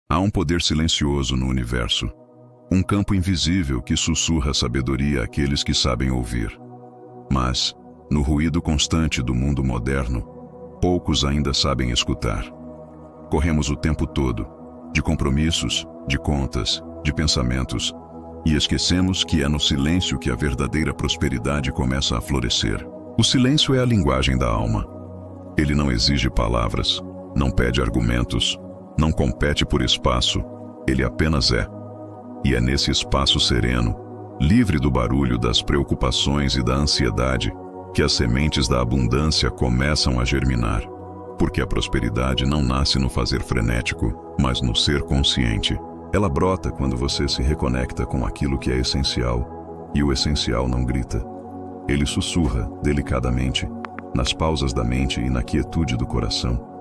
Há um poder silencioso no universo, um campo invisível que sussurra sabedoria àqueles que sabem ouvir. Mas, no ruído constante do mundo moderno, poucos ainda sabem escutar. Corremos o tempo todo, de compromissos, de contas, de pensamentos, e esquecemos que é no silêncio que a verdadeira prosperidade começa a florescer. O silêncio é a linguagem da alma. Ele não exige palavras, não pede argumentos, não compete por espaço, ele apenas é. E é nesse espaço sereno, livre do barulho das preocupações e da ansiedade, que as sementes da abundância começam a germinar. Porque a prosperidade não nasce no fazer frenético, mas no ser consciente. Ela brota quando você se reconecta com aquilo que é essencial, e o essencial não grita. Ele sussurra, delicadamente, nas pausas da mente e na quietude do coração.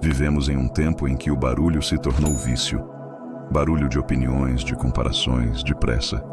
Vivemos em um tempo em que o barulho se tornou vício. Barulho de opiniões, de comparações, de pressa.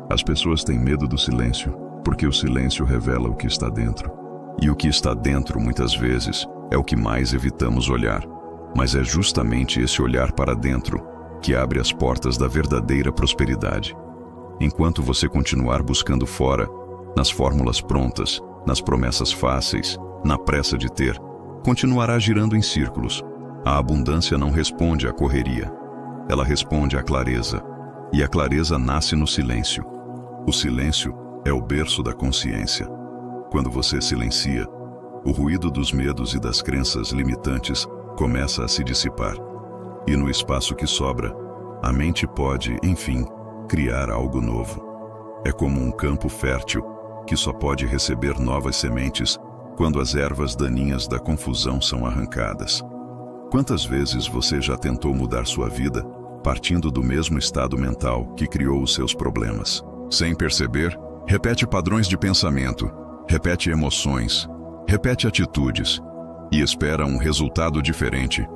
As pessoas têm medo do silêncio, porque o silêncio revela o que está dentro. E o que está dentro, muitas vezes, é o que mais evitamos olhar. Mas é justamente esse olhar para dentro que abre as portas da verdadeira prosperidade. Enquanto você continuar buscando fora, nas fórmulas prontas, nas promessas fáceis, na pressa de ter, continuará girando em círculos. A abundância não responde à correria. Ela responde à clareza. E a clareza nasce no silêncio. O silêncio é o berço da consciência. Quando você silencia, o ruído dos medos e das crenças limitantes começa a se dissipar. E no espaço que sobra, a mente pode, enfim, criar algo novo. É como um campo fértil que só pode receber novas sementes quando as ervas daninhas da confusão são arrancadas. Quantas vezes você já tentou mudar sua vida partindo do mesmo estado mental que criou os seus problemas? Sem perceber, repete padrões de pensamento, repete emoções, repete atitudes e espera um resultado diferente.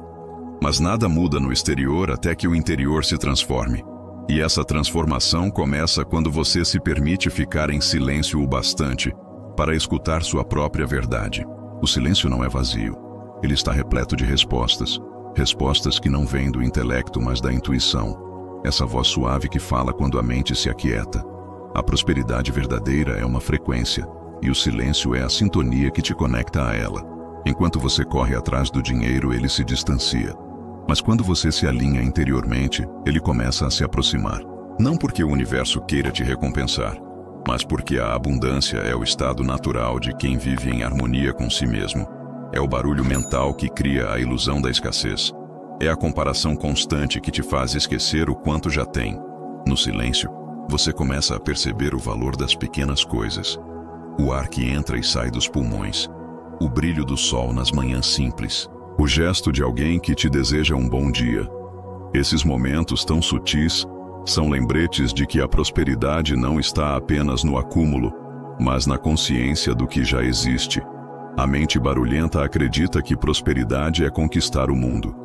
Mas nada muda no exterior até que o interior se transforme. E essa transformação começa quando você se permite ficar em silêncio o bastante para escutar sua própria verdade. O silêncio não é vazio. Ele está repleto de respostas. Respostas que não vêm do intelecto, mas da intuição. Essa voz suave que fala quando a mente se aquieta. A prosperidade verdadeira é uma frequência, e o silêncio é a sintonia que te conecta a ela. Enquanto você corre atrás do dinheiro, ele se distancia. Mas quando você se alinha interiormente, ele começa a se aproximar. Não porque o universo queira te recompensar, mas porque a abundância é o estado natural de quem vive em harmonia com si mesmo. É o barulho mental que cria a ilusão da escassez. É a comparação constante que te faz esquecer o quanto já tem. No silêncio, você começa a perceber o valor das pequenas coisas. O ar que entra e sai dos pulmões. O brilho do sol nas manhãs simples. O gesto de alguém que te deseja um bom dia. Esses momentos tão sutis são lembretes de que a prosperidade não está apenas no acúmulo, mas na consciência do que já existe. A mente barulhenta acredita que prosperidade é conquistar o mundo,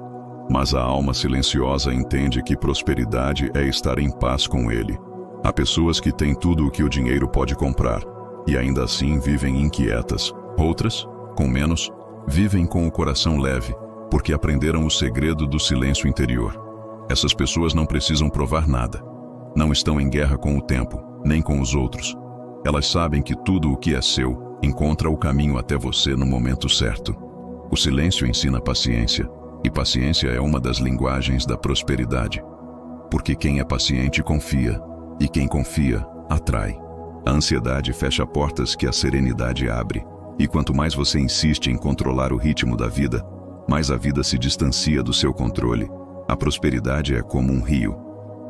mas a alma silenciosa entende que prosperidade é estar em paz com ele. Há pessoas que têm tudo o que o dinheiro pode comprar, e ainda assim vivem inquietas. Outras, com menos, vivem com o coração leve, porque aprenderam o segredo do silêncio interior. Essas pessoas não precisam provar nada. Não estão em guerra com o tempo, nem com os outros. Elas sabem que tudo o que é seu encontra o caminho até você no momento certo. O silêncio ensina paciência, e paciência é uma das linguagens da prosperidade. Porque quem é paciente confia, e quem confia, atrai. A ansiedade fecha portas que a serenidade abre. E quanto mais você insiste em controlar o ritmo da vida, mais a vida se distancia do seu controle. A prosperidade é como um rio.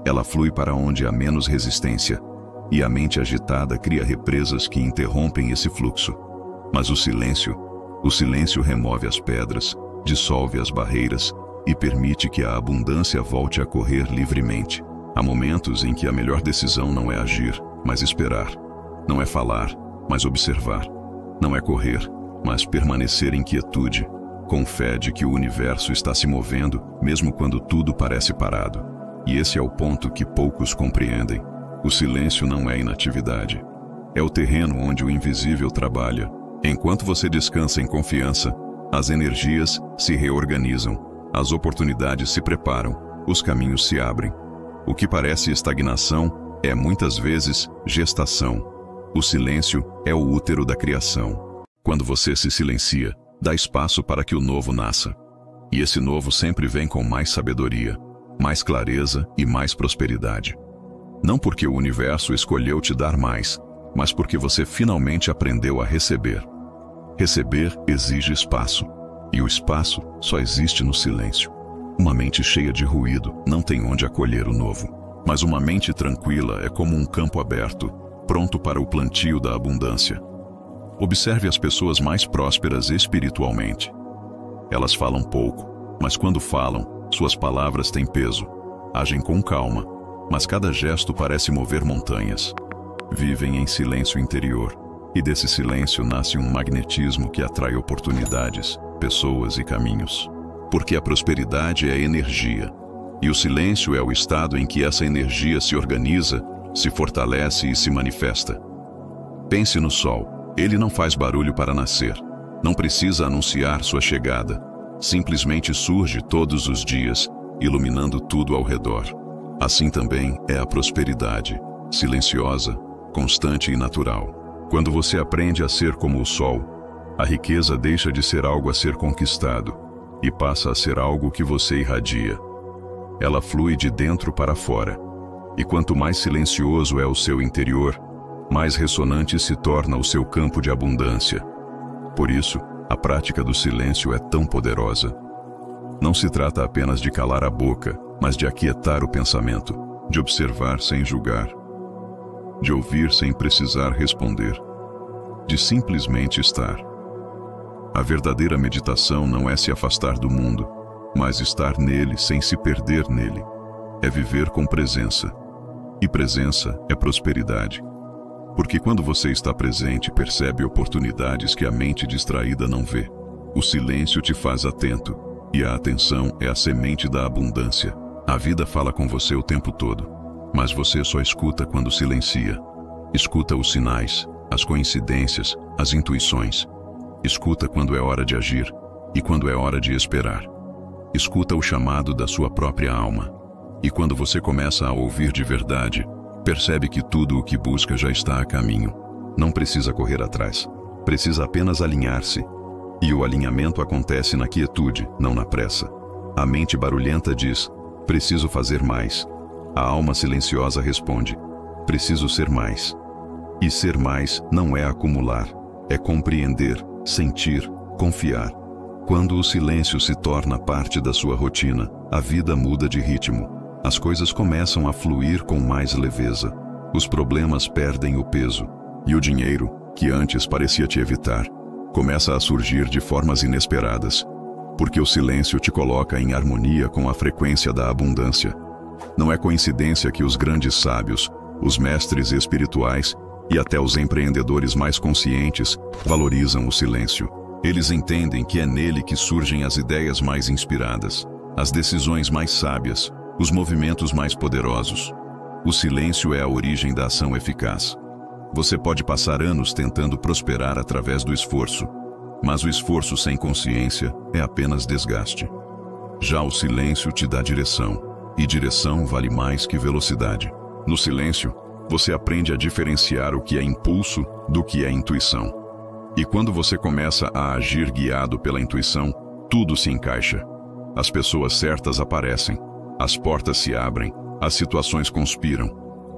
Ela flui para onde há menos resistência, e a mente agitada cria represas que interrompem esse fluxo. Mas o silêncio remove as pedras, dissolve as barreiras e permite que a abundância volte a correr livremente. Há momentos em que a melhor decisão não é agir, mas esperar. Não é falar, mas observar. Não é correr, mas permanecer em quietude, com fé de que o universo está se movendo, mesmo quando tudo parece parado. E esse é o ponto que poucos compreendem. O silêncio não é inatividade. É o terreno onde o invisível trabalha. Enquanto você descansa em confiança, as energias se reorganizam, as oportunidades se preparam os caminhos se abrem. O que parece estagnação é muitas vezes gestação. O silêncio é o útero da criação. Quando você se silencia, dá espaço para que o novo nasça. E esse novo sempre vem com mais sabedoria, mais clareza e mais prosperidade. Não porque o universo escolheu te dar mais, mas porque você finalmente aprendeu a receber. Receber exige espaço, e o espaço só existe no silêncio. Uma mente cheia de ruído não tem onde acolher o novo. Mas uma mente tranquila é como um campo aberto, pronto para o plantio da abundância. Observe as pessoas mais prósperas espiritualmente. Elas falam pouco, mas quando falam, suas palavras têm peso. Agem com calma, mas cada gesto parece mover montanhas. Vivem em silêncio interior, e desse silêncio nasce um magnetismo que atrai oportunidades, pessoas e caminhos. Porque a prosperidade é energia, e o silêncio é o estado em que essa energia se organiza, se fortalece e se manifesta. Pense no sol. Ele não faz barulho para nascer. Não precisa anunciar sua chegada. Simplesmente surge todos os dias, iluminando tudo ao redor. Assim também é a prosperidade, silenciosa, constante e natural. Quando você aprende a ser como o sol, a riqueza deixa de ser algo a ser conquistado e passa a ser algo que você irradia. Ela flui de dentro para fora. E quanto mais silencioso é o seu interior, mais ressonante se torna o seu campo de abundância. Por isso, a prática do silêncio é tão poderosa. Não se trata apenas de calar a boca, mas de aquietar o pensamento, de observar sem julgar, de ouvir sem precisar responder, de simplesmente estar. A verdadeira meditação não é se afastar do mundo, mas estar nele sem se perder nele. É viver com presença. E presença é prosperidade. Porque quando você está presente, percebe oportunidades que a mente distraída não vê. O silêncio te faz atento, e a atenção é a semente da abundância. A vida fala com você o tempo todo, mas você só escuta quando silencia. Escuta os sinais, as coincidências, as intuições. Escuta quando é hora de agir e quando é hora de esperar. Escuta o chamado da sua própria alma. E quando você começa a ouvir de verdade, percebe que tudo o que busca já está a caminho. Não precisa correr atrás. Precisa apenas alinhar-se. E o alinhamento acontece na quietude, não na pressa. A mente barulhenta diz: preciso fazer mais. A alma silenciosa responde: preciso ser mais. E ser mais não é acumular, é compreender, sentir, confiar. Quando o silêncio se torna parte da sua rotina, a vida muda de ritmo. As coisas começam a fluir com mais leveza. Os problemas perdem o peso. E o dinheiro, que antes parecia te evitar, começa a surgir de formas inesperadas. Porque o silêncio te coloca em harmonia com a frequência da abundância. Não é coincidência que os grandes sábios, os mestres espirituais e até os empreendedores mais conscientes valorizam o silêncio. Eles entendem que é nele que surgem as ideias mais inspiradas, as decisões mais sábias, os movimentos mais poderosos. O silêncio é a origem da ação eficaz. Você pode passar anos tentando prosperar através do esforço, mas o esforço sem consciência é apenas desgaste. Já o silêncio te dá direção, e direção vale mais que velocidade. No silêncio, você aprende a diferenciar o que é impulso do que é intuição. E quando você começa a agir guiado pela intuição, tudo se encaixa. As pessoas certas aparecem, as portas se abrem, as situações conspiram.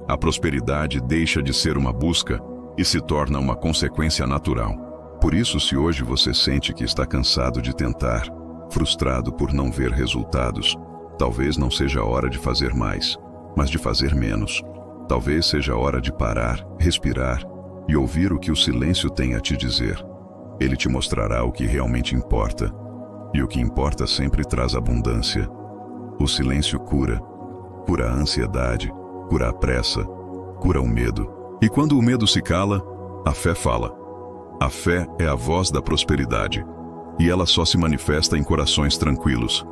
A prosperidade deixa de ser uma busca e se torna uma consequência natural. Por isso, se hoje você sente que está cansado de tentar, frustrado por não ver resultados, talvez não seja a hora de fazer mais, mas de fazer menos. Talvez seja a hora de parar, respirar e ouvir o que o silêncio tem a te dizer. Ele te mostrará o que realmente importa, e o que importa sempre traz abundância. O silêncio cura a ansiedade, cura a pressa, cura o medo. E quando o medo se cala, a fé fala. A fé é a voz da prosperidade, e ela só se manifesta em corações tranquilos.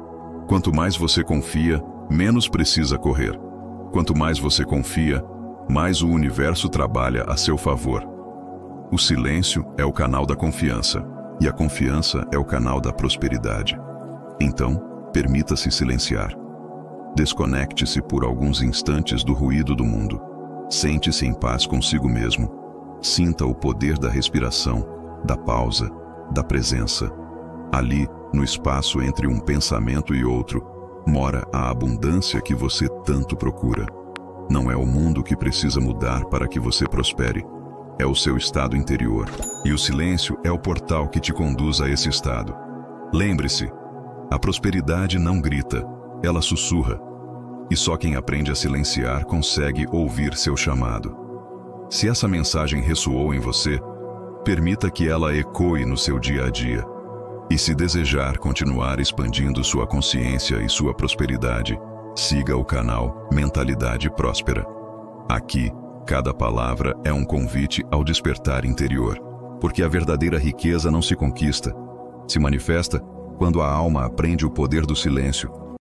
Quanto mais você confia, menos precisa correr. Quanto mais você confia, mais o universo trabalha a seu favor. O silêncio é o canal da confiança, e a confiança é o canal da prosperidade. Então, permita-se silenciar. Desconecte-se por alguns instantes do ruído do mundo. Sente-se em paz consigo mesmo. Sinta o poder da respiração, da pausa, da presença. Ali, no espaço entre um pensamento e outro, mora a abundância que você tanto procura. Não é o mundo que precisa mudar para que você prospere. É o seu estado interior. E o silêncio é o portal que te conduz a esse estado. Lembre-se, a prosperidade não grita, ela sussurra. E só quem aprende a silenciar consegue ouvir seu chamado. Se essa mensagem ressoou em você, permita que ela ecoe no seu dia a dia. E se desejar continuar expandindo sua consciência e sua prosperidade, siga o canal Mentalidade Próspera. Aqui, cada palavra é um convite ao despertar interior, porque a verdadeira riqueza não se conquista, se manifesta quando a alma aprende o poder do silêncio,